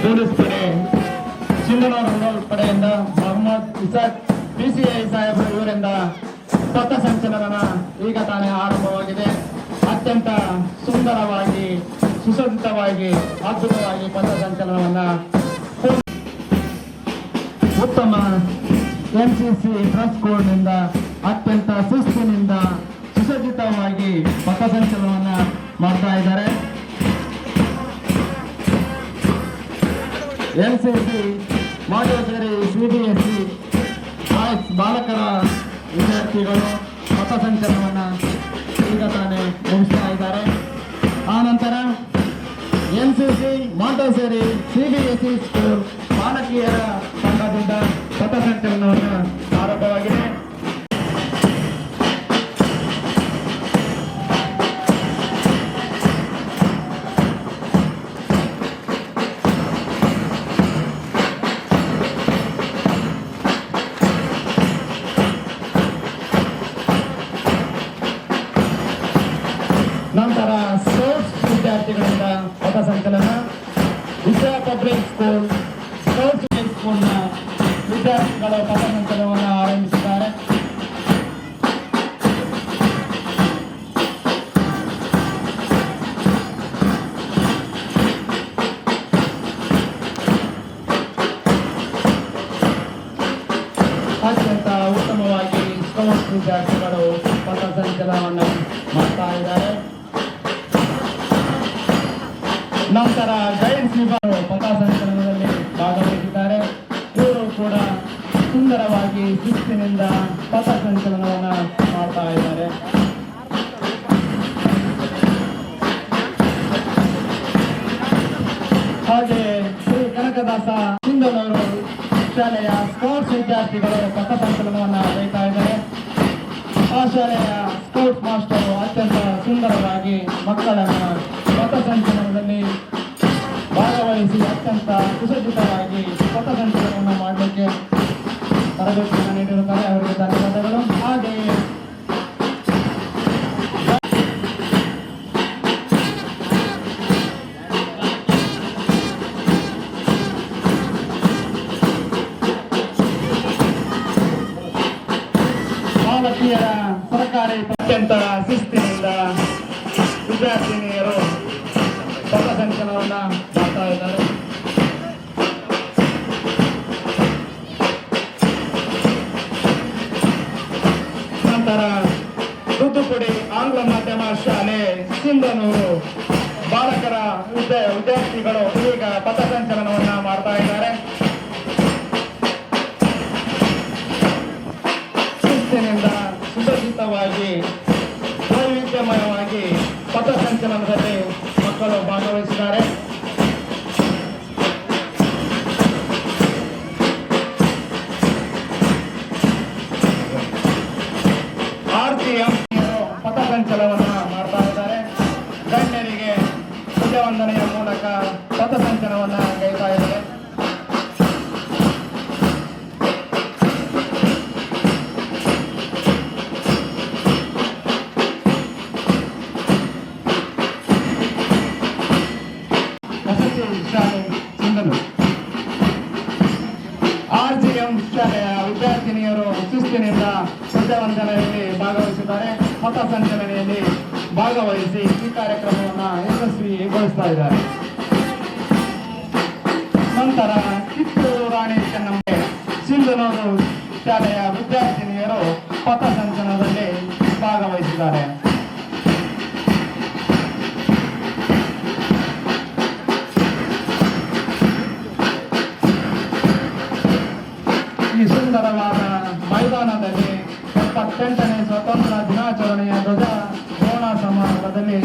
Police ಪಡೆ Sindhanur rural ಪಡೆಯಿಂದ Mohammed Ishaq PCI ಸಾಹೇಬರು ಇವರಿಂದ ಪಥಸಂಚಲನ ಈಗ ತಾನೇ ಆರಂಭವಾಗಿದೆ. ಅತ್ಯಂತ ಸುಂದರವಾಗಿ ಸುಸಜ್ಜಿತವಾಗಿ ಅದ್ಭುತವಾಗಿ ಪಥಸಂಚಲನವನ್ನ ಉತ್ತಮ NCC ಡ್ರೆಸ್ ಕೋಡ್ನಿಂದ ಅತ್ಯಂತ ಶಿಸ್ತಿನಿಂದ ಸುಸಜ್ಜಿತವಾಗಿ ಪಥಸಂಚಲನವನ್ನ ಮಾಡ್ತಾ ಇದ್ದಾರೆ. NCC ಮಾಂಟೆಸರಿ CBSE ಬಾಲಕರ ವಿದ್ಯಾರ್ಥಿಗಳು ಪಥಸಂಚಲನವನ್ನ ಈಗ ತಾನೇ ಮುಗಿಸ್ತಾ ಇದ್ದಾರೆ. ಆ ನಂತರ NCC ಮಾಂಟೆಸರಿ CBSE ಸ್ಕೂಲ್ ಬಾಲಕಿಯರ ಸಂಘದಿಂದ ಪಥಸಂಚಲನವನ್ನು ಆರಂಭವಾಗಿದೆ. ನಂತರ ಸ್ಪೋರ್ಟ್ಸ್ ವಿದ್ಯಾರ್ಥಿಗಳಿಂದ ಪಥಸಂಚಲನ ವಿಜಯ ಪಬ್ಲಿಕ್ ಸ್ಕೂಲ್ ಸ್ಪೋರ್ಟ್ಸ್ ಸ್ಕೂಲ್ನ ವಿದ್ಯಾರ್ಥಿಗಳು ಪಥಸಂಚಲನವನ್ನು ಆರಂಭಿಸಿದ್ದಾರೆ. ಅತ್ಯಂತ ಉತ್ತಮವಾಗಿ ಸ್ಪೋರ್ಟ್ಸ್ ವಿದ್ಯಾರ್ಥಿಗಳು ಪಥಸಂಚಲನವನ್ನು ಮಾಡ್ತಾ ಇದ್ದಾರೆ. ನಂತರ ಗೈಡ್ಸ್ ವಿಭಾಗ ಪಥಸಂಚಲನದಲ್ಲಿ ಭಾಗವಹಿಸಿದ್ದಾರೆ. ಇವರು ಕೂಡ ಸುಂದರವಾಗಿ ಶಿಸ್ತಿನಿಂದ ಪಥಸಂಚಲನವನ್ನು ಮಾಡ್ತಾ ಇದ್ದಾರೆ. ಹಾಗೆ ಶ್ರೀ ಕನಕದಾಸ ಸಿಂಧನೂರು ಶಾಲೆಯ ಸ್ಪೋರ್ಟ್ಸ್ ವಿದ್ಯಾರ್ಥಿಗಳು ಪಥಸಂಚಲನವನ್ನು ಬಯತಾ ಇದ್ದಾರೆ. ಆ ಶಾಲೆಯ ಸ್ಪೋರ್ಟ್ಸ್ ಮಾಸ್ಟರು ಅತ್ಯಂತ ಸುಂದರವಾಗಿ ಮಕ್ಕಳನ್ನು ಪಥಸಂಚಲನದಲ್ಲಿ ಭಾಗವಹಿಸಿ ಅತ್ಯಂತ ಸುಸಜ್ಜಿತವಾಗಿ ಪಥಸಂಚಲನವನ್ನು ಮಾಡಲಿಕ್ಕೆ ತರಬೇತಿಯನ್ನು ನೀಡಿರುತ್ತಾರೆ. ಅವರಿಗೆ ಧನ್ಯವಾದಗಳು. ಹಾಗೆಯೇ ಬಾಲಕಿಯರ ಸರ್ಕಾರಿ ಅತ್ಯಂತ ಶಿಸ್ತಿನಿಂದ ವಿದ್ಯಾರ್ಥಿನಿಯರು ಪಥಸಂಚಲನವನ್ನು ಮಾಡ್ತಾ ಇದ್ದಾರೆ. ನಂತರ ತೂತುಕುಡಿ ಆಂಗ್ಲ ಮಾಧ್ಯಮ ಶಾಲೆ ಸಿಂಧನೂರು ಬಾಲಕರ ವಿದ್ಯಾರ್ಥಿಗಳು ಈಗ ಪಥಸಂಚಲನವನ್ನ ಮಾಡ್ತಾ ಇದ್ದಾರೆ. ಶಿಸ್ತಿನಿಂದ ಸುಸಜ್ಜಿತವಾಗಿ ವೈವಿಧ್ಯಮಯವಾಗಿ ಪಥಸಂಚಲನದಲ್ಲಿ ಮಕ್ಕಳು ಭಾಗವಹಿಸಿದ್ದಾರೆ. RGM ಪಥಸಂಚಲನವನ್ನು ಮಾಡ್ತಾ ಇದ್ದಾರೆ. ಗಣ್ಯರಿಗೆ ಪೂಜಾವಂದನೆಯ ಮೂಲಕ ಪಥಸಂಚಲನವನ್ನು ಕೈತಾ ಇದ್ದಾರೆ. RGM ಶಾಲೆಯ ವಿದ್ಯಾರ್ಥಿನಿಯರು ಶಿಸ್ತಿನಿಂದ ಪೂಜಾವಂದನೆಯಲ್ಲಿ ಭಾಗವಹಿಸಿದ್ದಾರೆ. ಪಥಸಂಚಲನೆಯಲ್ಲಿ ಭಾಗವಹಿಸಿ ಈ ಕಾರ್ಯಕ್ರಮವನ್ನು ಯಶಸ್ವಿಗೊಳಿಸ್ತಾ ಇದ್ದಾರೆ. ನಂತರ ಕಿತ್ತೂರು ರಾಣಿ ಚೆನ್ನಮ್ಮ ಸಿಂಧನೂರು ಶಾಲೆಯ ವಿದ್ಯಾರ್ಥಿನಿಯರು ಪಥಸಂಚಲನದಲ್ಲಿ ಭಾಗವಹಿಸಿದ್ದಾರೆ. ಈ ಸುಂದರವಾದ ಮೈದಾನದಲ್ಲಿ 78ನೇ ಸ್ವತಂತ್ರ ದಿನಾಚರಣೆಯ ಧ್ವಜಾರೋಹಣ ಸಮಾರಂಭದಲ್ಲಿ